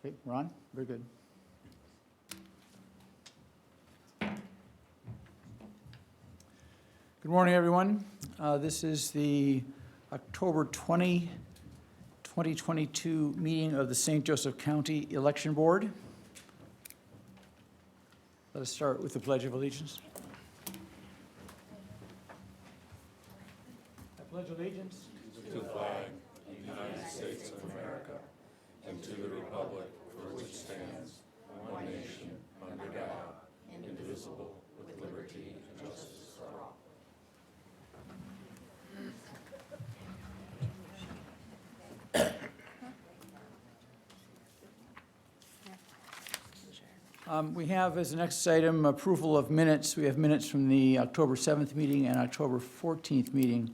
Okay, Ron, very good. Good morning, everyone. This is the October 20, 2022 meeting of the St. Joseph County Election Board. Let us start with the Pledge of Allegiance. I pledge allegiance to the flag of the United States of America and to the republic for which stands one nation under God, indivisible, with liberty and justice for all. We have as the next item approval of minutes. We have minutes from the October 7th meeting and October 14th meeting.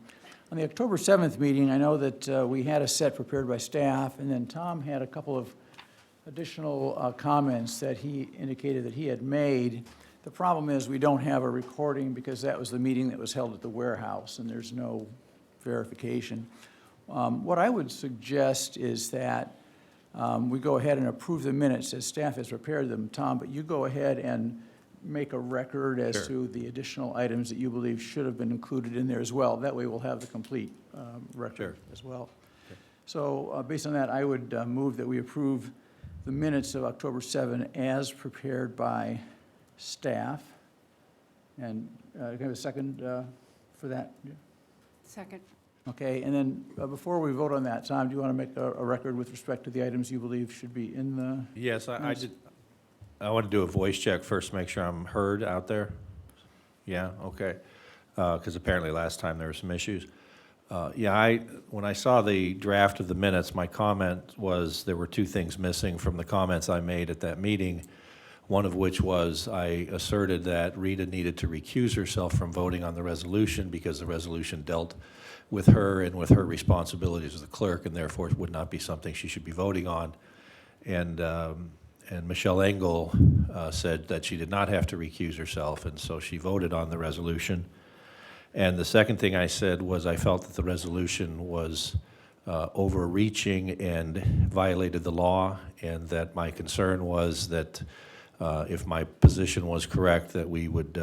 On the October 7th meeting, I know that we had a set prepared by staff, and then Tom had a couple of additional comments that he indicated that he had made. The problem is we don't have a recording because that was the meeting that was held at the warehouse, and there's no verification. What I would suggest is that we go ahead and approve the minutes as staff has prepared them, Tom, but you go ahead and make a record as to the additional items that you believe should have been included in there as well. That way we'll have the complete record as well. So based on that, I would move that we approve the minutes of October 7 as prepared by staff. And can I have a second for that? Second. Okay, and then before we vote on that, Tom, do you want to make a record with respect to the items you believe should be in the? Yes, I did. I want to do a voice check first, make sure I'm heard out there. Yeah, okay. Because apparently last time there were some issues. When I saw the draft of the minutes, my comment was there were two things missing from the comments I made at that meeting. One of which was I asserted that Rita needed to recuse herself from voting on the resolution because the resolution dealt with her and with her responsibilities as the clerk, and therefore it would not be something she should be voting on. And Michelle Engel said that she did not have to recuse herself, and so she voted on the resolution. And the second thing I said was I felt that the resolution was overreaching and violated the law, and that my concern was that if my position was correct, that we would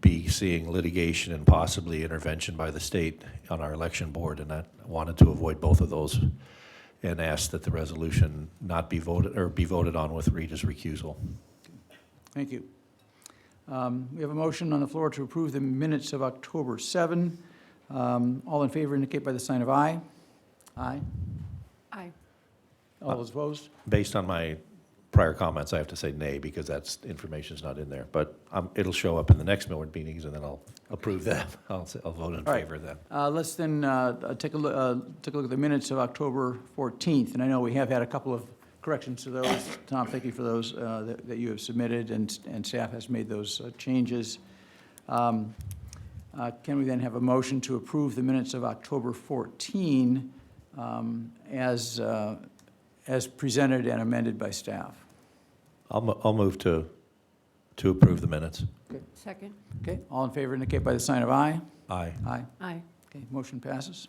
be seeing litigation and possibly intervention by the state on our election board, and I wanted to avoid both of those and asked that the resolution not be voted, or be voted on with Rita's recusal. Thank you. We have a motion on the floor to approve the minutes of October 7. All in favor indicate by the sign of aye. Aye. Aye. All those opposed? Based on my prior comments, I have to say nay because that's information's not in there. But it'll show up in the next board meetings, and then I'll approve that. I'll vote in All right. favor of that. Let's then take a look at the minutes of October 14th. And I know we have had a couple of corrections to those. Tom, thank you for those that you have submitted, and staff has made those changes. Can we then have a motion to approve the minutes of October 14 as presented and amended by staff? I'll move to approve the minutes. Okay. Second. Okay, all in favor indicate by the sign of aye. Aye. Aye. Aye. Okay, motion passes.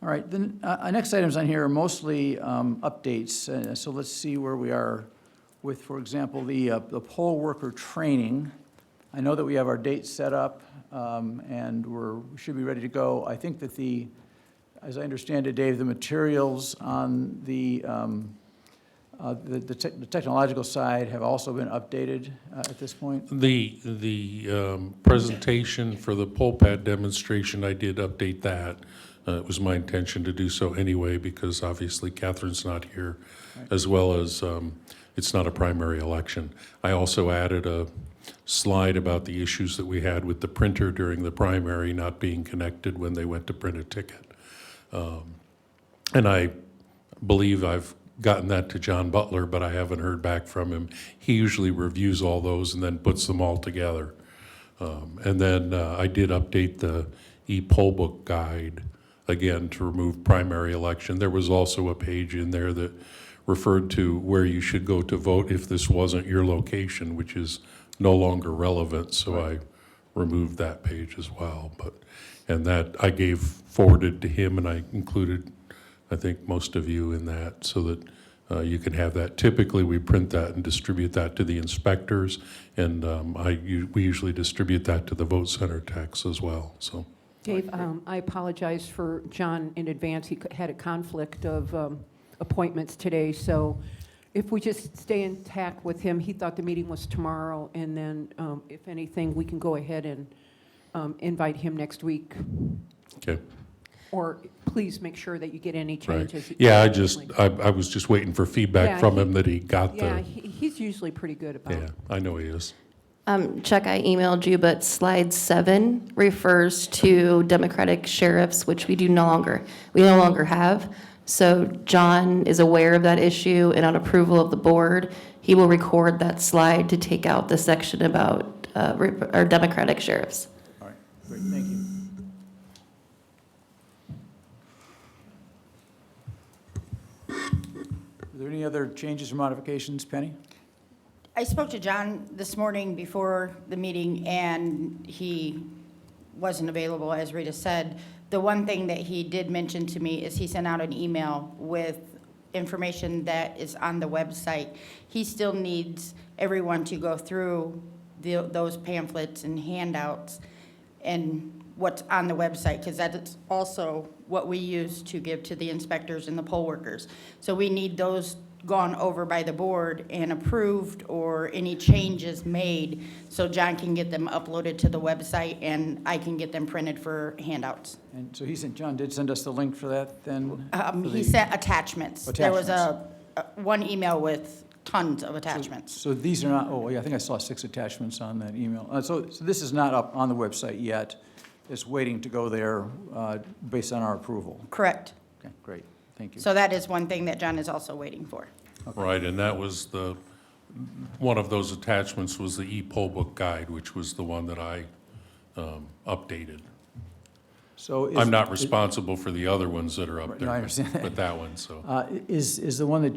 All right, then, next items on here are mostly updates. So let's see where we are with, for example, the poll worker training. I know that we have our dates set up, and we should be ready to go. I think that as I understand it, Dave, the materials on the technological side have also been updated at this point? The presentation for the poll pad demonstration, I did update that. It was my intention to do so anyway because obviously Catherine's not here, as well as it's not a primary election. I also added a slide about the issues that we had with the printer during the primary not being connected when they went to print a ticket. And I believe I've gotten that to John Butler, but I haven't heard back from him. He usually reviews all those and then puts them all together. And then I did update the e-poll book guide again to remove primary election. There was also a page in there that referred to where you should go to vote if this wasn't your location, which is no longer relevant. So I removed that page as well. And that I forwarded to him, and I included, I think, most of you in that, so that you can have that. Typically, we print that and distribute that to the inspectors, and we usually distribute that to the vote center techs as well, so. Dave, I apologize for John in advance. He had a conflict of appointments today, so if we just stay intact with him, he thought the meeting was tomorrow, and then if anything, we can go ahead and invite him next week. Okay. Or please make sure that you get any Right. changes. Yeah, I was just waiting for feedback Yeah, from he- him that he got Yeah, the, he's usually pretty good about yeah, I know he is. Chuck, I emailed you, but slide 7 refers to Democratic sheriffs, which we no longer have. So John is aware of that issue, and on approval of the board, he will record that slide to take out the section about our Democratic sheriffs. All right, great, thank you. Are there any other changes or modifications, Penny? I spoke to John this morning before the meeting, and he wasn't available, as Rita said. The one thing that he did mention to me is he sent out an email with information that is on the website. He still needs everyone to go through those pamphlets and handouts and what's on the website, because that's also what we use to give to the inspectors and the poll workers. So we need those gone over by the board and approved, or any changes made, so John can get them uploaded to the website and I can get them printed for handouts. And so John did send us the link for that then? For He the- sent attachments. There was one email with tons of attachments. So these are not, oh, yeah, I think I saw 6 attachments on that email. So this is not up on the website yet. It's waiting to go there based on our approval. Correct. Okay, great, thank you. So that is one thing that John is also waiting for. Right, and that was one of those attachments was the e-poll book guide, which was the one that I updated. So I'm not responsible for the other ones that are up Right, there. no, I understand that. But that one, so. Is the one that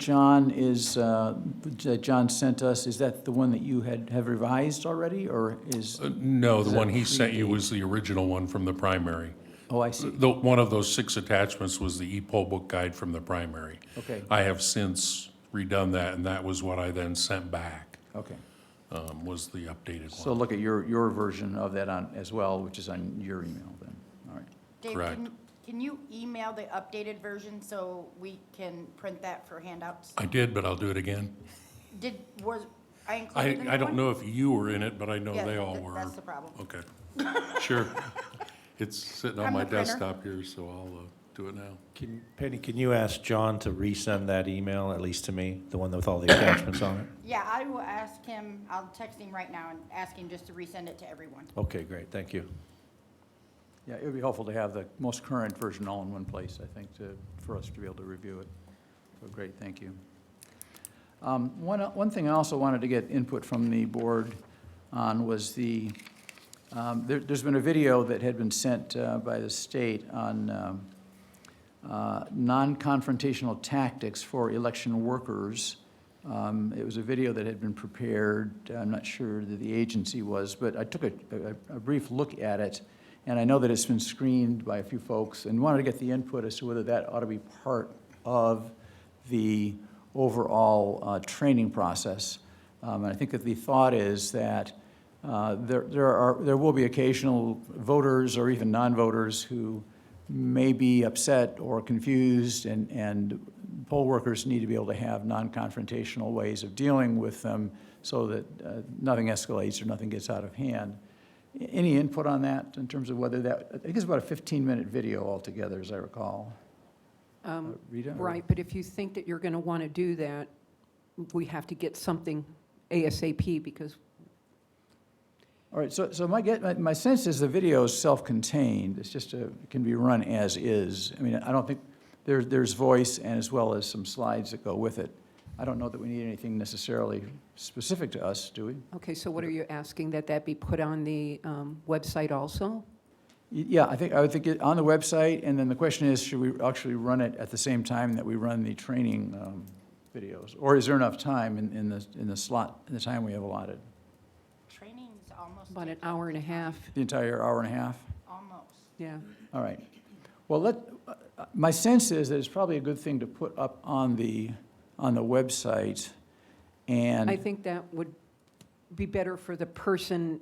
that John sent us, is that the one that you have revised already, or is? No, Does the that one he sent you predate? was the original one from the primary. Oh, I see. One of those 6 attachments was the e-poll book guide from the primary. Okay, I have since redone that, and that was what I then sent back, okay. was the updated So one. look at your version of that on, as well, which is on your email then, all right. Dave, Correct. can you email the updated version so we can print that for handouts? I did, but I'll do it again. Was I included in that I don't one? know if you were in it, but I know Yeah, they all were. That's the problem. Okay, sure. It's sitting on I'm my the printer. desktop here, so I'll do it now. Penny, can you ask John to resend that email, at least to me, the one with all the attachments on it? Yeah, I will ask him, I'll text him right now and ask him just to resend it to everyone. Okay, great, thank you. Yeah, it would be helpful to have the most current version all in one place, I think, for us to be able to review it. So great, thank you. One thing I also wanted to get input from the board on was there's been a video that had been sent by the state on non-confrontational tactics for election workers. It was a video that had been prepared, I'm not sure that the agency was, but I took a brief look at it, and I know that it's been screened by a few folks, and wanted to get the input as to whether that ought to be part of the overall training process. And I think that the thought is that there will be occasional voters or even non-voters who may be upset or confused, and poll workers need to be able to have non-confrontational ways of dealing with them so that nothing escalates or nothing gets out of hand. Any input on that in terms of whether that, I think it's about a 15-minute video altogether, as I recall. Rita? or- Right, but if you think that you're going to want to do that, we have to get something ASAP, because All right, so my sense is the video is self-contained. It's just it can be run as is. I mean, I don't think, there's voice and as well as some slides that go with it. I don't know that we need anything necessarily specific to us, do we? okay, so what are you asking, that be put on the website also? Yeah, I would think it on the website, and then the question is, should we actually run it at the same time that we run the training videos? Or is there enough time in the slot, in the time we have allotted? Training's almost. About an hour and a half, The entire hour and a half? Almost. yeah. All right. Well, my sense is that it's probably a good thing to put up on the on the website. I And, think that would be better for the person.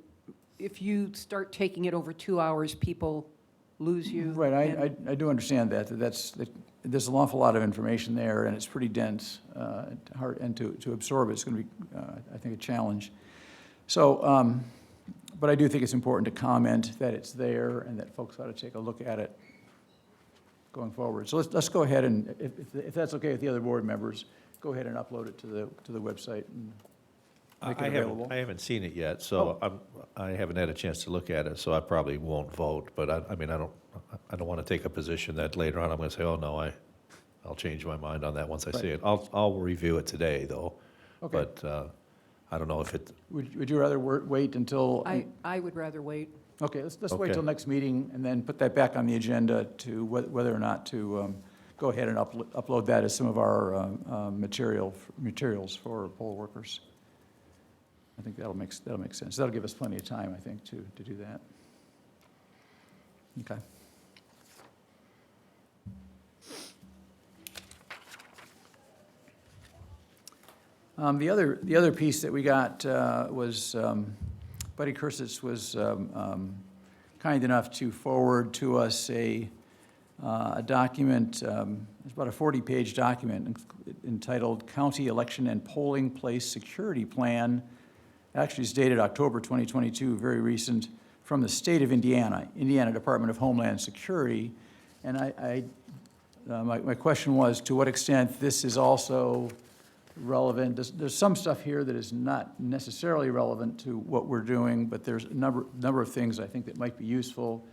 If you start taking it over 2 hours, people lose you. right, and- I do understand that there's an awful lot of information there, and it's pretty dense, hard, and to absorb it's going to be, I think, a challenge. So, but I do think it's important to comment that it's there and that folks ought to take a look at it going forward. So let's go ahead and, if that's okay with the other board members, go ahead and upload it to the website and make it available. I haven't seen it yet, so I haven't had a chance to look at it, so I probably won't vote. But I mean, I don't want to take a position that later on I'm going to say, oh, no, I'll change my mind on that once I see it. I'll review it today, though. Okay. But I don't know if it, Would you rather wait until? I would rather wait. Okay, let's wait Okay. till next meeting and then put that back on the agenda to whether or not to go ahead and upload that as some of our materials for poll workers. I think that'll make sense. That'll give us plenty of time, I think, to do that. Okay. The other piece that we got was Buddy Kursitz was kind enough to forward to us a document, it's about a 40-page document entitled County Election and Polling Place Security Plan. Actually, it's dated October 2022, very recent, from the state of Indiana, Indiana Department of Homeland Security. And my question was, to what extent this is also relevant? There's some stuff here that is not necessarily relevant to what we're doing, but there's a number of things I think that might be useful.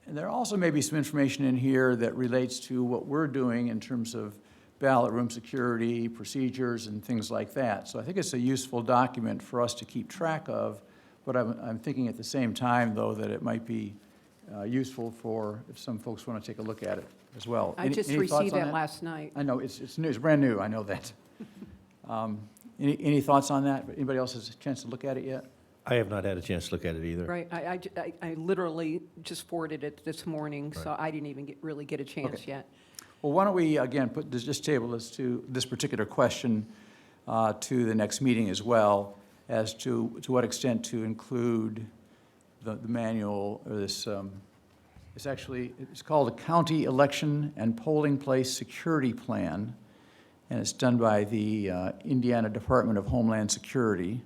And there also may be some information in here that relates to what we're doing in terms of ballot room security, procedures, and things like that. So I think it's a useful document for us to keep track of, but I'm thinking at the same time, though, that it might be useful for if some folks want to take a look at it as well. I just Any thoughts received on that last night. I know, it's new, it's brand new, I know that. Any thoughts on that? Anybody else has a chance to look at it yet? I have not had a chance to look at it either. Right, I literally just forwarded it this morning, so I didn't even really get a chance Okay. yet. Well, why don't we, again, just table this particular question to the next meeting as well, as to what extent to include the manual, or this, it's called a County Election and Polling Place Security Plan, and it's done by the Indiana Department of Homeland Security,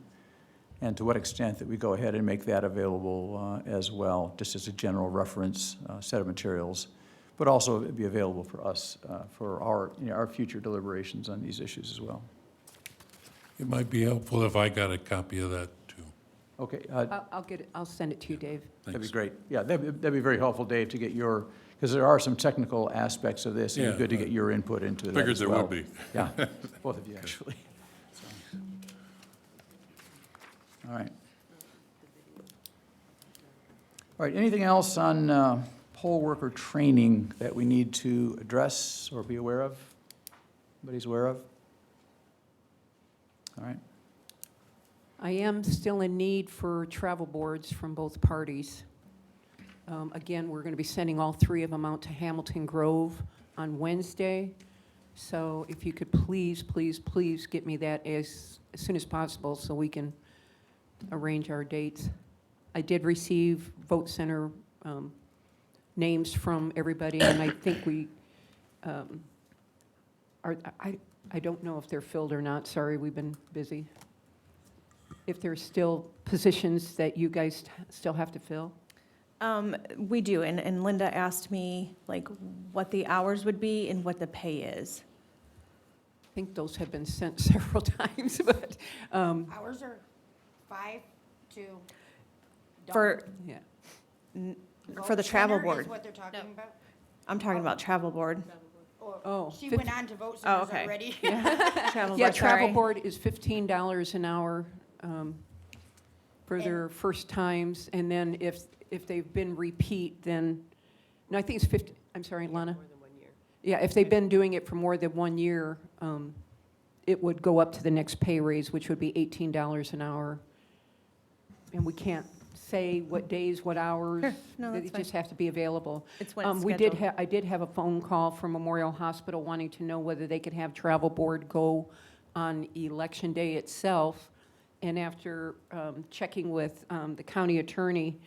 and to what extent that we go ahead and make that available as well, just as a general reference set of materials, but also it'd be available for us, for our future deliberations on these issues as well. It might be helpful if I got a copy of that, too. Okay, I'll get it, I'll send it to you, Dave. that'd be Thanks. great. Yeah, that'd be very helpful, Dave, to get your, because there are some technical aspects of this, and it'd be Yeah, good to get your input into that Figured as there well. would be. Yeah, both of you, actually. So. All right. All right, anything else on poll worker training that we need to address or be aware of? Anybody's aware of? All right. I am still in need for travel boards from both parties. Again, we're going to be sending all three of them out to Hamilton Grove on Wednesday. So if you could please, please, please get me that as soon as possible so we can arrange our dates. I did receive vote center names from everybody, and I think we I don't know if they're filled or not. Sorry, we've been busy. If there's still positions that you guys still have to fill? We do, and Linda asked me, like, what the hours would be and what the pay is. I think those have been sent several times, but, Hours are 5 to dawn. For, yeah. for the Vote travel center board. is what they're talking about? I'm talking about travel board. Oh, She 50 went on to vote centers okay. already. Travel Yeah, board, travel sorry. board is $15 an hour for their first times, and then if they've been repeat, then, no, I think it's 50, I'm sorry, Lana? Yeah, if they've been doing it for more than 1 year, it would go up to the next pay raise, which would be $18 an hour. And we can't say what days, what hours. Sure. No, They that's fine. just have to be available. It's when it's We did scheduled. I did have a phone call from Memorial Hospital wanting to know whether they could have travel board go on Election Day itself. And after checking with the county attorney,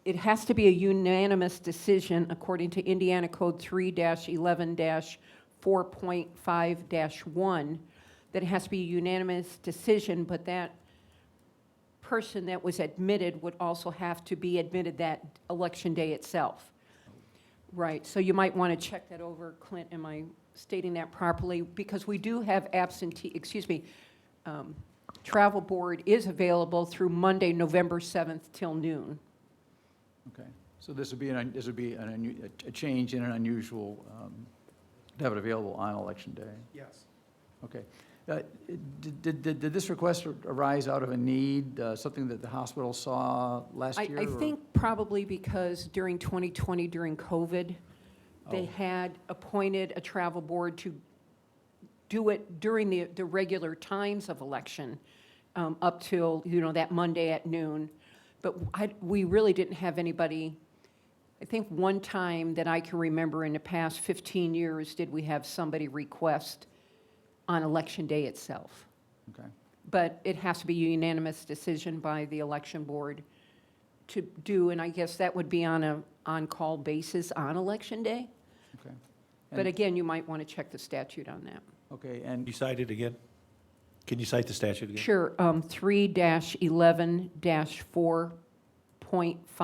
it has to be a unanimous decision according to Indiana Code 3-11-4.5-1, that it has to be a unanimous decision, but that person that was admitted would also have to be admitted that election day itself. Right, so you might want to check that over, Clint, am I stating that properly? Because we do have travel board is available through Monday, November 7th till noon. Okay, so this would be a change in an unusual, to have it available on Election Day. Yes. Okay. Did this request arise out of a need, something that the hospital saw last year? I or- think probably because during 2020, during COVID, they Oh. had appointed a travel board to do it during the regular times of election, up till, that Monday at noon. But we really didn't have anybody, I think one time that I can remember in the past 15 years, did we have somebody request on Election Day itself. Okay, But it has to be a unanimous decision by the election board to do, and I guess that would be on a on-call basis on Election Day. okay. But And- again, you might want to check the statute on that. Okay, Can and you cite it again? Can you cite the statute again? Sure,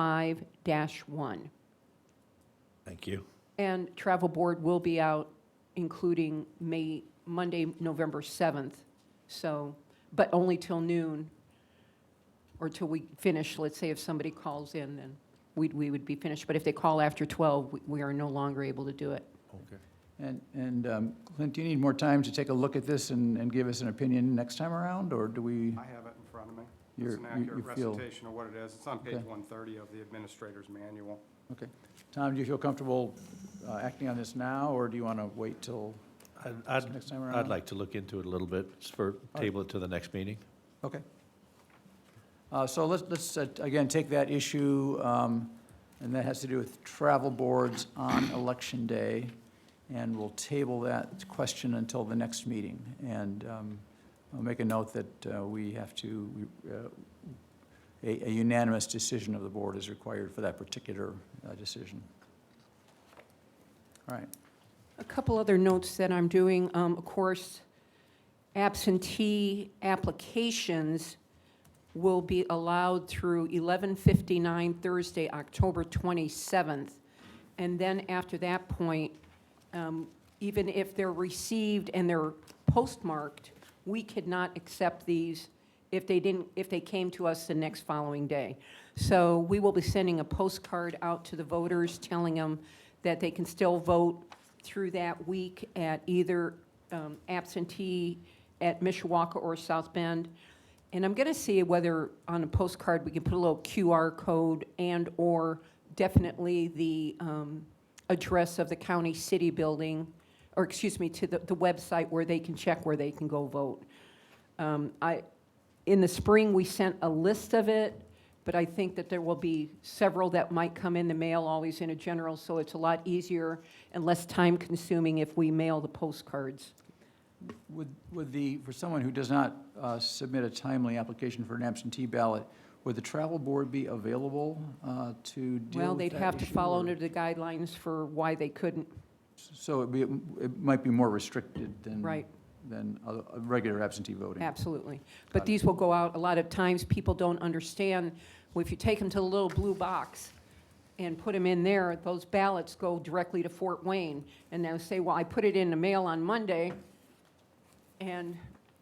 3-11-4.5-1. Thank you. And travel board will be out, including Monday, November 7th, so, but only till noon, or till we finish. Let's say if somebody calls in, then we would be finished. But if they call after 12, we are no longer able to do it. Okay. and Clint, do you need more time to take a look at this and give us an opinion next time around, or do we? I have it in front of me. You're- It's an you accurate feel- recitation of what it is. It's on page Okay. 130 of the administrator's manual. Okay. Tom, do you feel comfortable acting on this now, or do you want to wait till next time around? I'd like to look into it a little bit, table it to the next meeting. Okay. So let's again, take that issue, and that has to do with travel boards on Election Day, and we'll table that question until the next meeting. And I'll make a note that we have to, a unanimous decision of the board is required for that particular decision. All right. A couple other notes that I'm doing. Of course, absentee applications will be allowed through 11:59 Thursday, October 27th. And then after that point, even if they're received and they're postmarked, we could not accept these if they came to us the next following day. So we will be sending a postcard out to the voters telling them that they can still vote through that week at either absentee at Mishawaka or South Bend. And I'm going to see whether on a postcard we can put a little QR code and/or definitely the address of the county city building, or excuse me, to the website where they can check where they can go vote. In the spring, we sent a list of it, but I think that there will be several that might come in the mail, always in a general, so it's a lot easier and less time-consuming if we mail the postcards. For someone who does not submit a timely application for an absentee ballot, would the travel board be available to deal Well, with they'd that have to issue, follow or- under the guidelines for why they couldn't. So it might be more restricted than. Right. Than a regular absentee voting. Absolutely. Got But it. these will go out, a lot of times, people don't understand, well, if you take them to the little blue box and put them in there, those ballots go directly to Fort Wayne, and they'll say, well, I put it in the mail on Monday, and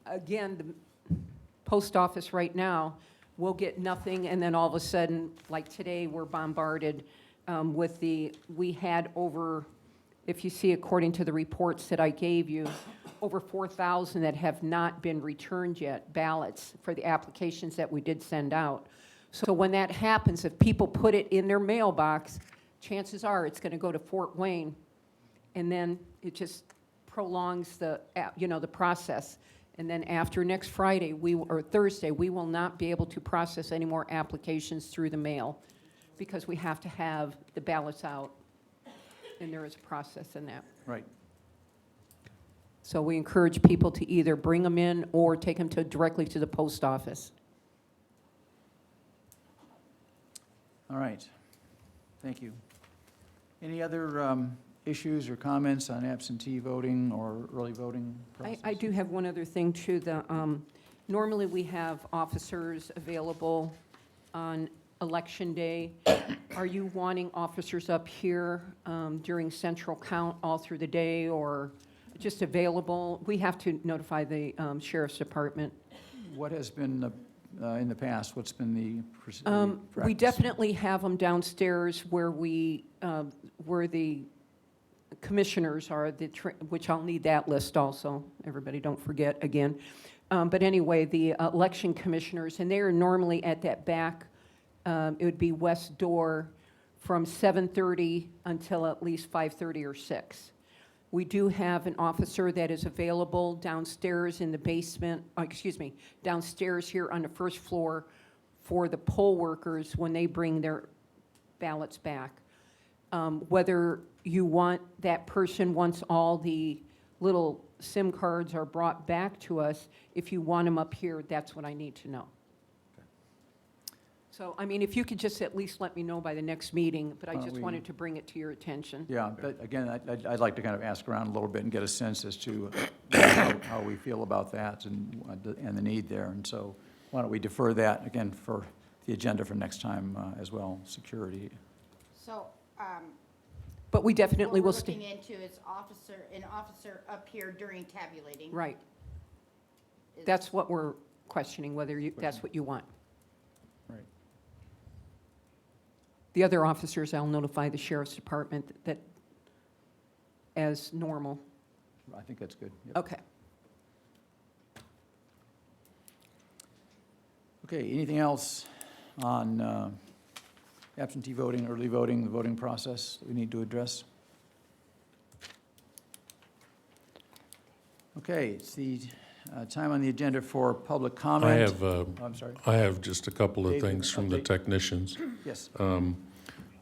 again, the post office right now will get nothing, and then all of a sudden, like today, we're bombarded with we had over, if you see according to the reports that I gave you, over 4,000 that have not been returned yet, ballots for the applications that we did send out. So when that happens, if people put it in their mailbox, chances are it's going to go to Fort Wayne, and then it just prolongs the process. And then after next Friday, or Thursday, we will not be able to process any more applications through the mail because we have to have the ballots out, and there is a process in that. Right. So we encourage people to either bring them in or take them directly to the post office. All right. Thank you. Any other issues or comments on absentee voting or early voting process? I do have one other thing too. Normally, we have officers available on Election Day. Are you wanting officers up here during central count all through the day or just available? We have to notify the sheriff's department. What has been in the past? What's been the We practice? definitely have them downstairs where where the commissioners are, which I'll need that list also. Everybody don't forget again. But anyway, the election commissioners, and they are normally at that back, it would be west door from 7:30 until at least 5:30 or 6. We do have an officer that is available downstairs in the basement, downstairs here on the first floor for the poll workers when they bring their ballots back. Whether you want that person, once all the little SIM cards are brought back to us, if you want them up here, that's what I need to know. So, I mean, if you could just at least let me know by the next meeting, but I Why don't just we- wanted to bring it to your attention. Yeah, but again, I'd like to kind of ask around a little bit and get a sense as to how we feel about that and the need there. And so why don't we defer that, again, for the agenda for next time as well, security. So, But we definitely what we're will looking stay. into is an officer up here during tabulating. Right. Is- That's what we're questioning, whether that's what you want. Right. The other officers, I'll notify the sheriff's department that as normal. I think that's good. Yep. Okay. Okay, anything else on absentee voting, early voting, the voting process that we need to address? Okay, it's the time on the agenda for public comment. I have, Oh, I'm sorry. I have just a couple of Dave, things from the update. technicians. Yes.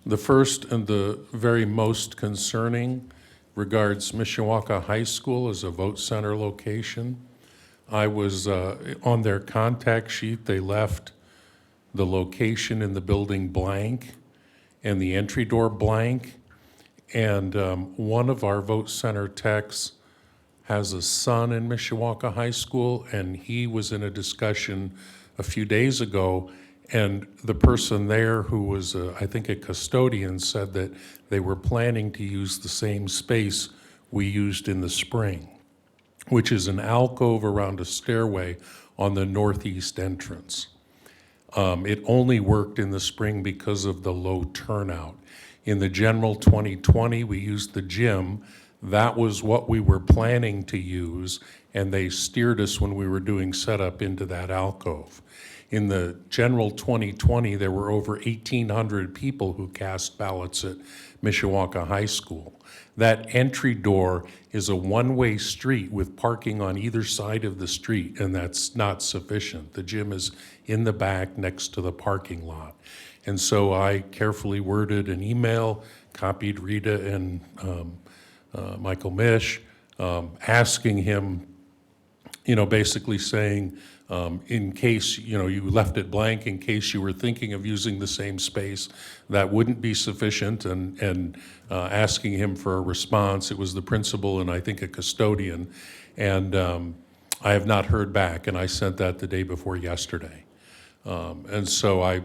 The first and the very most concerning regards Mishawaka High School as a vote center location. I was on their contact sheet, they left the location in the building blank and the entry door blank. And one of our vote center techs has a son in Mishawaka High School, and he was in a discussion a few days ago, and the person there who was, I think, a custodian said that they were planning to use the same space we used in the spring, which is an alcove around a stairway on the northeast entrance. It only worked in the spring because of the low turnout. In the general 2020, we used the gym. That was what we were planning to use, and they steered us when we were doing setup into that alcove. In the general 2020, there were over 1,800 people who cast ballots at Mishawaka High School. That entry door is a one-way street with parking on either side of the street, and that's not sufficient. The gym is in the back next to the parking lot. And so I carefully worded an email, copied Rita and Michael Mish, asking him, basically saying, in case, you left it blank, in case you were thinking of using the same space, that wouldn't be sufficient, and asking him for a response. It was the principal and I think a custodian, and I have not heard back, and I sent that the day before yesterday. And so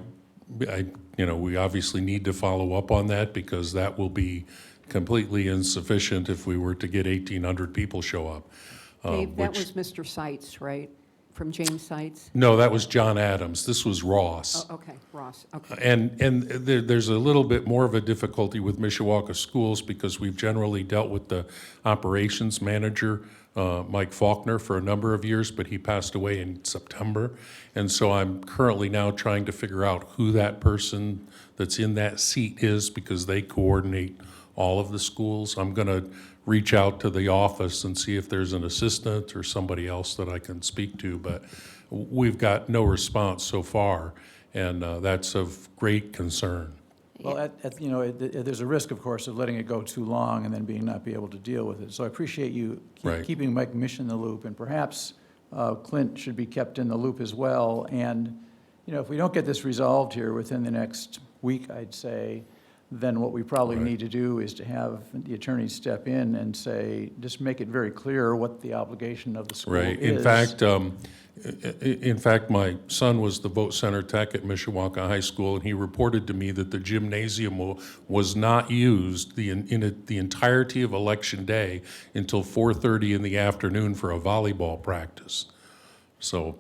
we obviously need to follow up on that, because that will be completely insufficient if we were to get 1,800 people show up. Dave, that which- was Mr. Seitz, right? From James Seitz? No, that was John Adams. This was Ross. Oh, okay, Ross, okay. And there's a little bit more of a difficulty with Mishawaka Schools, because we've generally dealt with the operations manager, Mike Faulkner, for a number of years, but he passed away in September. And so I'm currently now trying to figure out who that person that's in that seat is, because they coordinate all of the schools. I'm going to reach out to the office and see if there's an assistant or somebody else that I can speak to, but we've got no response so far, and that's of great concern. Well, there's a risk, of course, of letting it go too long and then not be able to deal with it. So I appreciate you Right. keeping Mike Mish in the loop, and perhaps Clint should be kept in the loop as well. And, if we don't get this resolved here within the next week, I'd say, then what we probably Right. need to do is to have the attorney step in and say, just make it very clear what the obligation of the school Right. is. In fact, my son was the vote center tech at Mishawaka High School, and he reported to me that the gymnasium was not used the entirety of Election Day until 4:30 in the afternoon for a volleyball practice. So,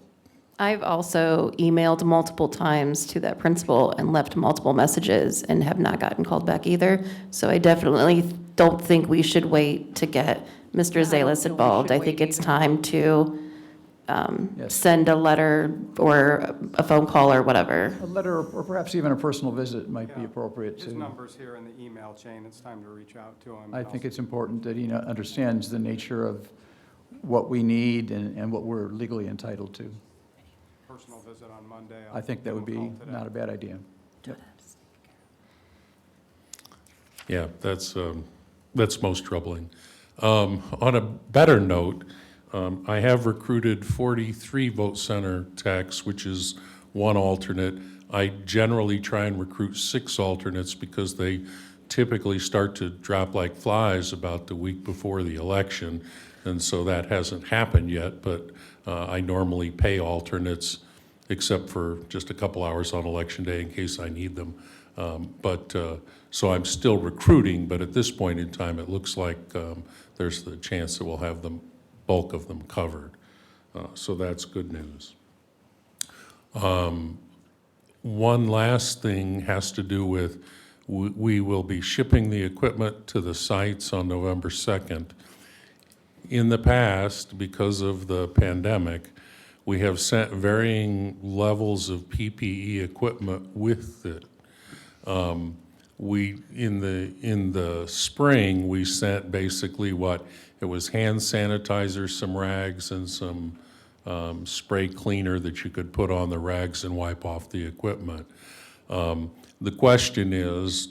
I've also emailed multiple times to that principal and left multiple messages and have not gotten called back either. So I definitely don't think we should wait to get Mr. I don't Zalis feel we involved. should I think wait it's either. time to Yes. send a letter or a phone call or whatever. A letter or perhaps even a personal visit might be Yeah. appropriate His too. number's here in the email chain. It's time to reach out to him. I think it's important that he understands the nature of what we need and what we're legally entitled to. Personal visit on Monday. I think that would be I'll give him a call today. not a bad idea. yeah, that's most troubling. On a better note, I have recruited 43 vote center techs, which is one alternate. I generally try and recruit 6 alternates because they typically start to drop like flies about the week before the election. And so that hasn't happened yet, but I normally pay alternates except for just a couple hours on election day in case I need them. So I'm still recruiting, but at this point in time, it looks like there's the chance that we'll have the bulk of them covered. So that's good news. One last thing has to do with, we will be shipping the equipment to the sites on November 2nd. In the past, because of the pandemic, we have sent varying levels of PPE equipment with it. In the spring, we sent basically it was hand sanitizer, some rags, and some spray cleaner that you could put on the rags and wipe off the equipment. The question is,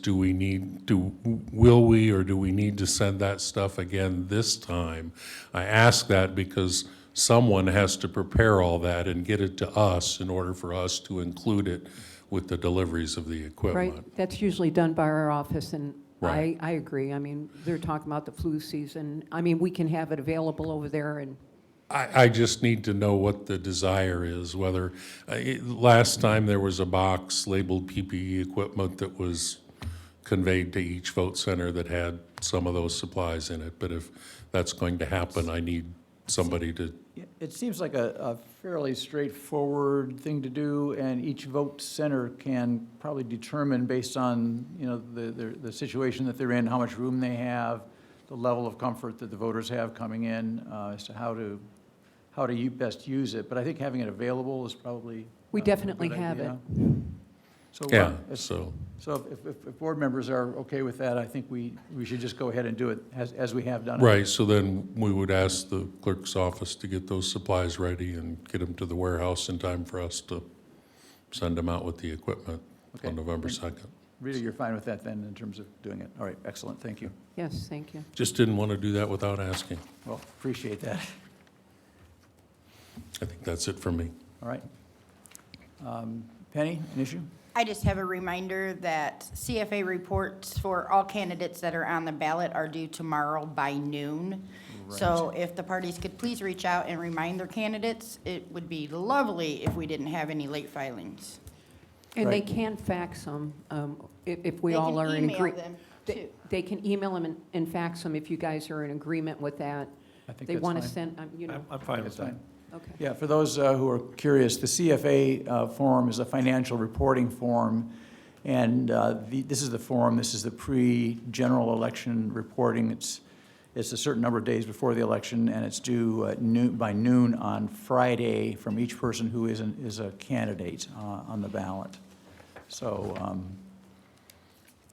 will we or do we need to send that stuff again this time? I ask that because someone has to prepare all that and get it to us in order for us to include it with the deliveries of the equipment. Right, that's usually done by our office, and Right. I agree. I mean, they're talking about the flu season. I mean, we can have it available over there, and I just need to know what the desire is, whether, last time there was a box labeled PPE equipment that was conveyed to each vote center that had some of those supplies in it, but if that's going to happen, I need somebody to, Yeah, it seems like a fairly straightforward thing to do, and each vote center can probably determine based on, the situation that they're in, how much room they have, the level of comfort that the voters have coming in, as to how to best use it. But I think having it available is probably we a definitely good have it. idea. So, yeah, if- so. so if board members are okay with that, I think we should just go ahead and do it as we have done it. Right, so then we would ask the clerk's office to get those supplies ready and get them to the warehouse in time for us to send them out with the equipment Okay. on November 2nd. Rita, you're fine with that then, in terms of doing it? All right, excellent, thank you. Yes, thank you. Just didn't want to do that without asking. Well, appreciate that. I think that's it for me. All right. Penny, an issue? I just have a reminder that CFA reports for all candidates that are on the ballot are due tomorrow by noon. So if the parties could please reach out and remind their candidates, it would be lovely if we didn't have any late filings. And they Right. can fax them, if we They all can are in email agreement. them, too. They can email them and fax them if you guys are in agreement with that. I think They that's want to fine. send, I'm fine That's with that. fine. okay. Yeah, for those who are curious, the CFA form is a financial reporting form, and this is the form, this is the pre-general election reporting. It's a certain number of days before the election, and it's due by noon on Friday from each person who is a candidate on the ballot. So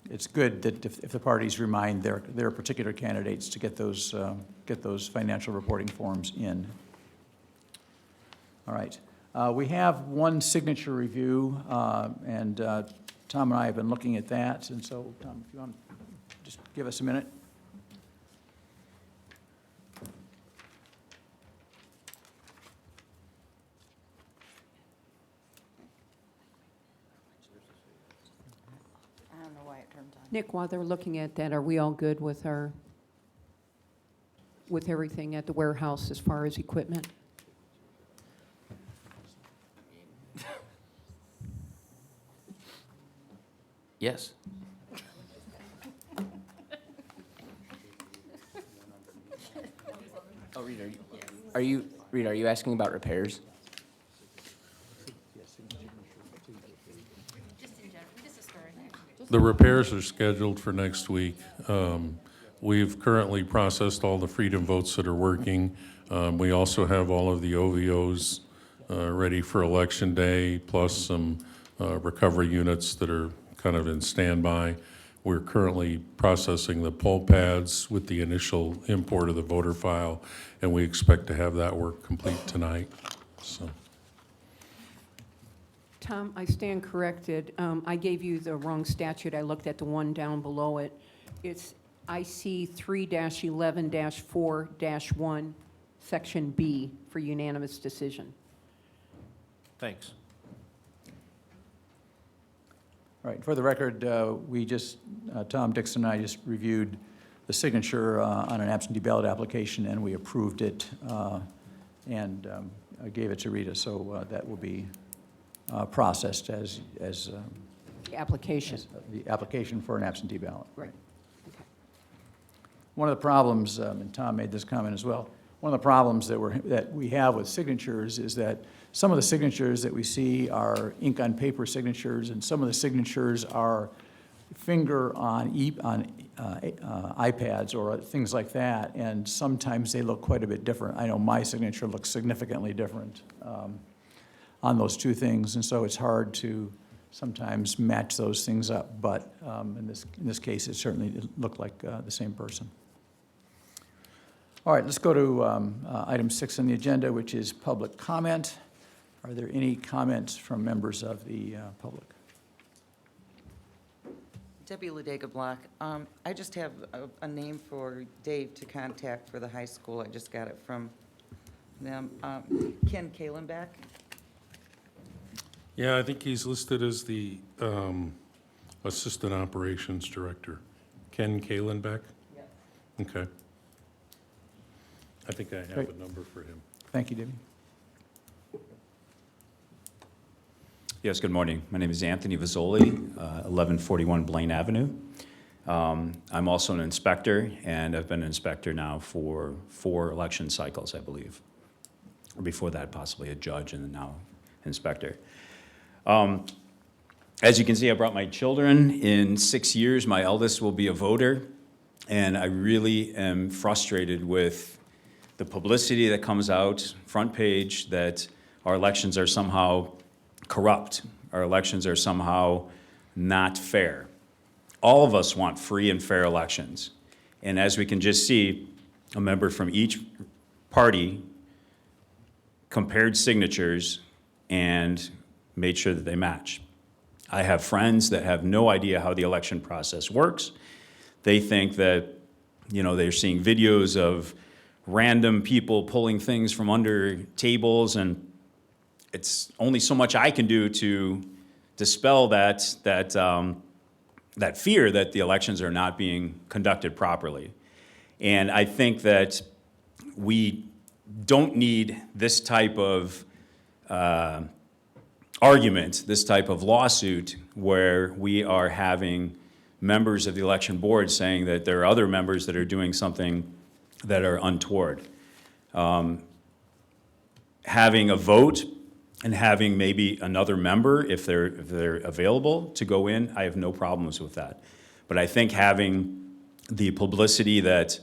it's good that if the parties remind their particular candidates to get those financial reporting forms in. All right. We have one signature review, and Tom and I have been looking at that, and so, Tom, if you want to just give us a minute. I don't know why it turns on. Nick, while they're looking at that, are we all good with everything at the warehouse as far as equipment? Yes. Oh, Rita, are you asking about repairs? The repairs are scheduled for next week. We've currently processed all the Freedom votes that are working. We also have all of the OVOs ready for Election Day, plus some recovery units that are kind of in standby. We're currently processing the poll pads with the initial import of the voter file, and we expect to have that work complete tonight, so. Tom, I stand corrected. I gave you the wrong statute. I looked at the one down below it. It's IC 3-11-4-1, Section B, for unanimous decision. Thanks. All right, for the record, Tom Dixon and I just reviewed the signature on an absentee ballot application, and we approved it, and I gave it to Rita, so that will be processed as The application. the application for an absentee ballot. Right. Okay. One of the problems, and Tom made this comment as well, one of the problems that we have with signatures is that some of the signatures that we see are ink on paper signatures, and some of the signatures are finger on iPads or things like that, and sometimes they look quite a bit different. I know my signature looks significantly different on those two things, and so it's hard to sometimes match those things up, but in this case, it certainly looked like the same person. All right, let's go to item 6 on the agenda, which is public comment. Are there any comments from members of the public? Debbie Ladega Block. I just have a name for Dave to contact for the high school. I just got it from them. Ken Kalenbach. Yeah, I think he's listed as the Assistant Operations Director. Ken Kalenbeck? Yes. Okay. I think I have Great. a number for him. Thank you, Debbie. Yes, good morning. My name is Anthony Vazzoli, 1141 Blaine Avenue. I'm also an inspector, and I've been an inspector now for 4 election cycles, I believe. Or before that, possibly a judge, and then now inspector. As you can see, I brought my children. In 6 years, my eldest will be a voter, and I really am frustrated with the publicity that comes out, front page, that our elections are somehow corrupt. Our elections are somehow not fair. All of us want free and fair elections. And as we can just see, a member from each party compared signatures and made sure that they match. I have friends that have no idea how the election process works. They think that, they're seeing videos of random people pulling things from under tables, and it's only so much I can do to dispel that fear that the elections are not being conducted properly. And I think that we don't need this type of argument, this type of lawsuit, where we are having members of the election board saying that there are other members that are doing something that are untoward. Having a vote and having maybe another member, if they're available, to go in, I have no problems with that. But I think having the publicity that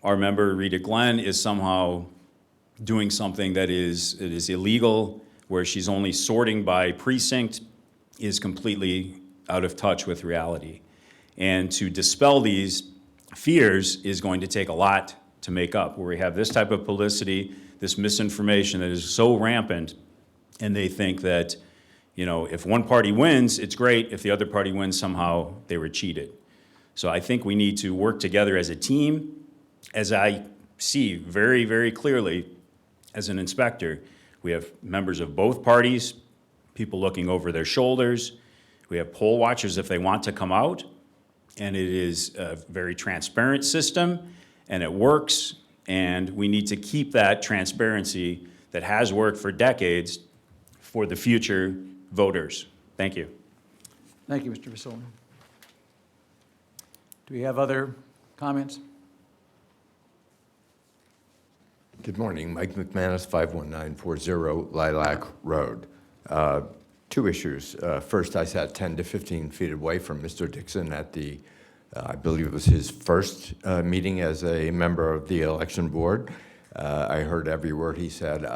our member, Rita Glenn, is somehow doing something that is illegal, where she's only sorting by precinct, is completely out of touch with reality. And to dispel these fears is going to take a lot to make up, where we have this type of publicity, this misinformation that is so rampant, and they think that, if one party wins, it's great. If the other party wins, somehow they were cheated. So I think we need to work together as a team. As I see very, very clearly as an inspector, we have members of both parties, people looking over their shoulders. We have poll watchers if they want to come out. And it is a very transparent system, and it works. And we need to keep that transparency that has worked for decades for the future voters. Thank you. Thank you, Mr. Vassilli. Do we have other comments? Good morning, Mike McManus, 51940 Lilac Road. Two issues. First, I sat 10 to 15 feet away from Mr. Dixon at the, I believe it was his first meeting as a member of the election board. I heard every word he said.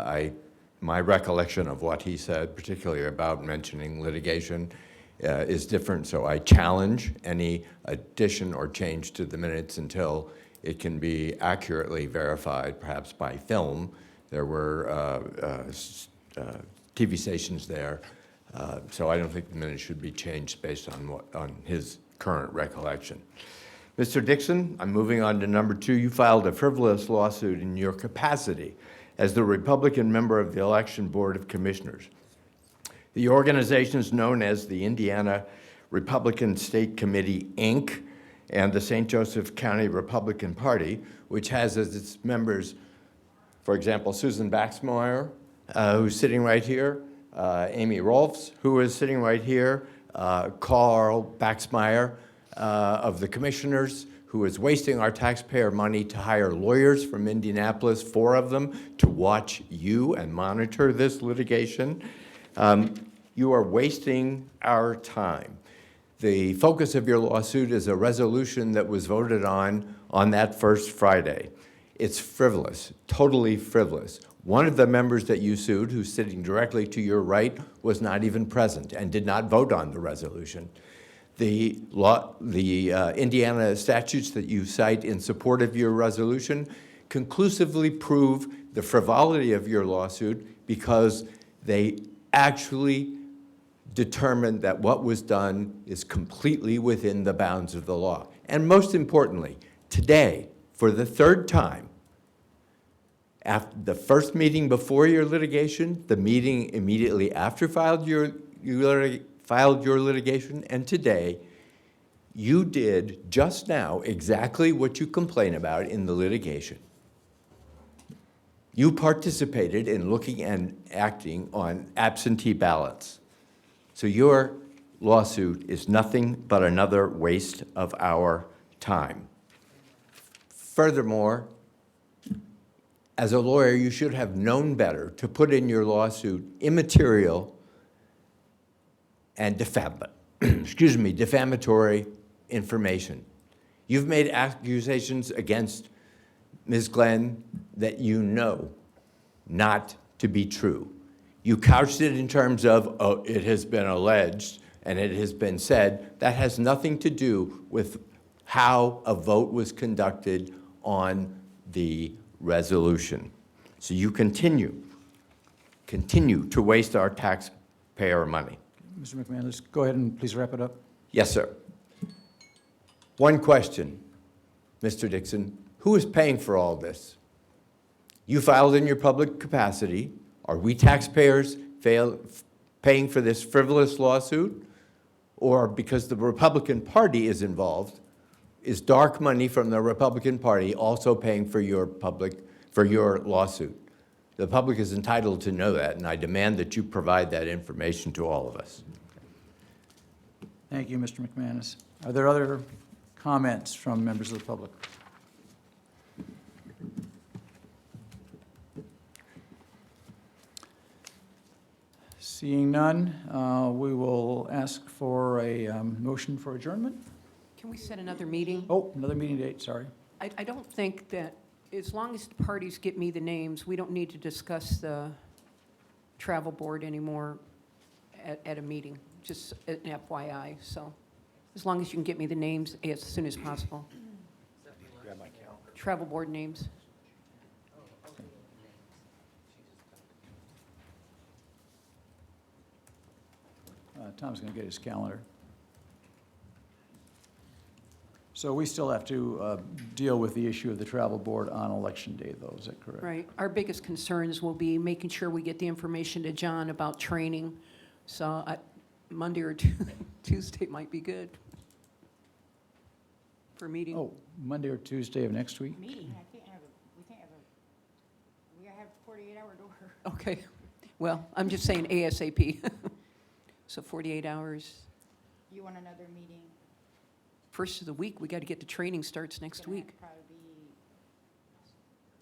My recollection of what he said, particularly about mentioning litigation, is different, so I challenge any addition or change to the minutes until it can be accurately verified, perhaps by film. There were TV stations there, so I don't think the minutes should be changed based on his current recollection. Mr. Dixon, I'm moving on to number 2. You filed a frivolous lawsuit in your capacity as the Republican member of the Election Board of Commissioners. The organization is known as the Indiana Republican State Committee, Inc., and the St. Joseph County Republican Party, which has as its members, for example, Susan Baxmeyer, who's sitting right here, Amy Rolfs, who is sitting right here, Carl Baxmeyer of the Commissioners, who is wasting our taxpayer money to hire lawyers from Indianapolis, 4 of them, to watch you and monitor this litigation. You are wasting our time. The focus of your lawsuit is a resolution that was voted on that first Friday. It's frivolous, totally frivolous. One of the members that you sued, who's sitting directly to your right, was not even present and did not vote on the resolution. The Indiana statutes that you cite in support of your resolution conclusively prove the frivolity of your lawsuit because they actually determined that what was done is completely within the bounds of the law. And most importantly, today, for the 3rd time, after the first meeting before your litigation, the meeting immediately after you filed your litigation, and today, you did just now exactly what you complain about in the litigation. You participated in looking and acting on absentee ballots. So your lawsuit is nothing but another waste of our time. Furthermore, as a lawyer, you should have known better to put in your lawsuit immaterial and defamatory information. You've made accusations against Ms. Glenn that you know not to be true. You couched it in terms of, oh, it has been alleged and it has been said. That has nothing to do with how a vote was conducted on the resolution. So you continue to waste our taxpayer money. Mr. McManus, go ahead and please wrap it up. Yes, sir. One question, Mr. Dixon. Who is paying for all this? You filed in your public capacity. Are we taxpayers paying for this frivolous lawsuit? Or because the Republican Party is involved, is dark money from the Republican Party also paying for your lawsuit? The public is entitled to know that, and I demand that you provide that information to all of us. Thank you, Mr. McManus. Are there other comments from members of the public? Seeing none, we will ask for a motion for adjournment. Can we set another meeting? Oh, another meeting date, sorry. I don't think that, as long as the parties get me the names, we don't need to discuss the travel board anymore at a meeting. just an FYI, so as long as you can get me the names as soon as possible. Travel board names. Tom's going to get his calendar. So we still have to deal with the issue of the travel board on election day, though, is that correct? Right. Our biggest concerns will be making sure we get the information to John about training. So Monday or Tuesday might be good for a meeting. Oh, Monday or Tuesday of next week? Meeting, we can't have we gotta have 48-hour door. Okay. Well, I'm just saying ASAP. So 48 hours. You want another meeting? First of the week, we got to get the training starts next Gonna have week. to probably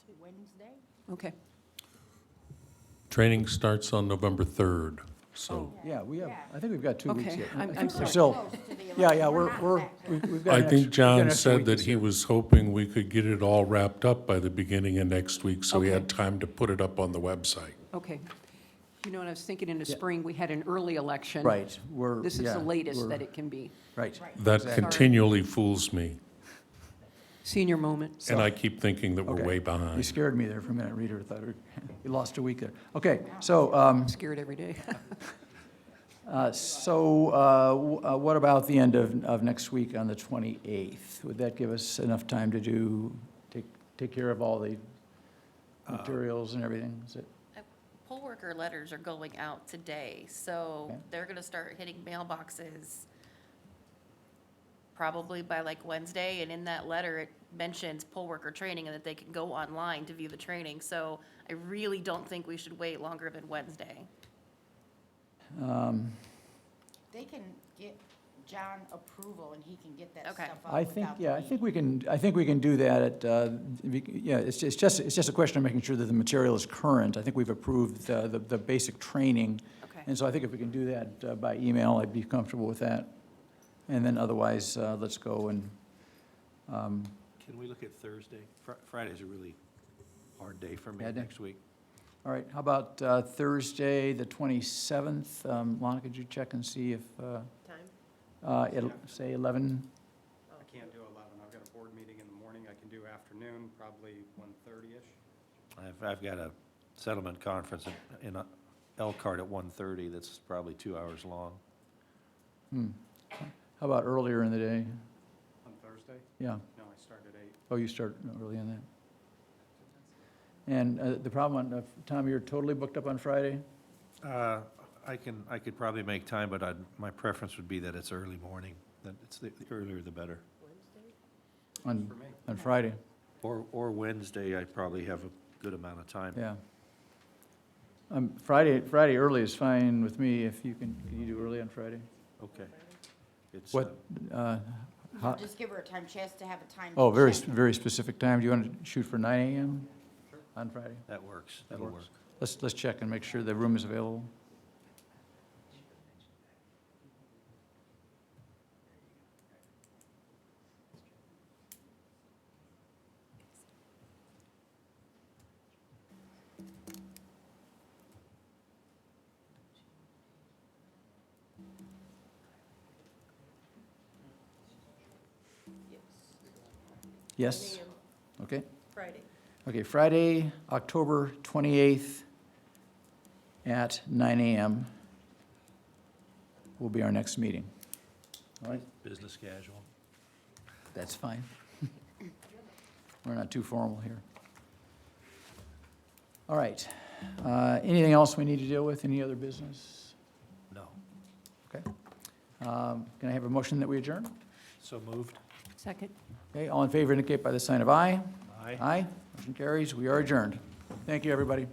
be Wednesday? Okay. Training starts on November 3rd, so. Yeah, we have, I think we've got 2 weeks Okay, yet. I'm I think we're sorry. still, Close to the yeah, election. yeah, not we're, back to- we've got I an extra- think we've got John an extra said week that this he year. was hoping we could get it all wrapped up by the beginning of next week, so we Okay. had time to put it up on the website. Okay. You know, and I was thinking in the Yeah. spring, we had an early election. Right, we're, This is yeah, the latest we're- that it can be. Right. That Exactly. continually fools me, Senior moment. and I keep thinking that we're Okay. way You behind. scared me there for a minute, Reader. I thought you lost a week there. Okay, so, Scared every day. what about the end of next week on the 28th? Would that give us enough time to take care of all the materials and everything? Is it? Poll worker letters are going out today, so Okay. they're gonna start hitting mailboxes probably by like Wednesday, and in that letter, it mentions poll worker training and that they can go online to view the training, so I really don't think we should wait longer than Wednesday. They can get John approval and he can get that Okay. stuff up I think, without yeah, I the think we can do that at, yeah, it's just a question of making sure that the material is current. I think we've approved the basic training. Okay. And so I think if we can do that by email, I'd be comfortable with that. And then otherwise, let's go and, Can we look at Thursday? Friday's a really hard day for me Bad day? next week. all right, how about Thursday, the 27th? Lana, could you check and see if, it'll say 11? I can't do 11. I've got a board meeting in the morning. I can do afternoon, probably 1:30-ish. I've got a settlement conference in Elkhart at 1:30 that's probably 2 hours long. How about earlier in the day? On Thursday? Yeah. No, I start at 8. Oh, you start early on that. And the problem, Tom, you're totally booked up on Friday? I could probably make time, but my preference would be that it's early morning, that it's the earlier the better. On Friday, Or Wednesday, I probably have a good amount of time. yeah. Friday early is fine with me, if you can you do early on Friday? Okay. It's, What, Just give her a time, she has to have a time. oh, to very, check. very specific time. Do you want to shoot for 9 AM on Friday? That works, That that'll work. works. Let's check and make sure the room is available. Yes? Okay. Friday. Okay, Friday, October 28th at 9 AM will be our next meeting. All right, Business casual. that's fine. We're not too formal here. All right. Anything else we need to deal with? Any other business? No. Okay. Can I have a motion that we adjourn? So moved. Second. Okay, all in favor indicate by the sign of aye. Aye. Aye, motion carries. We are adjourned. Thank you, everybody.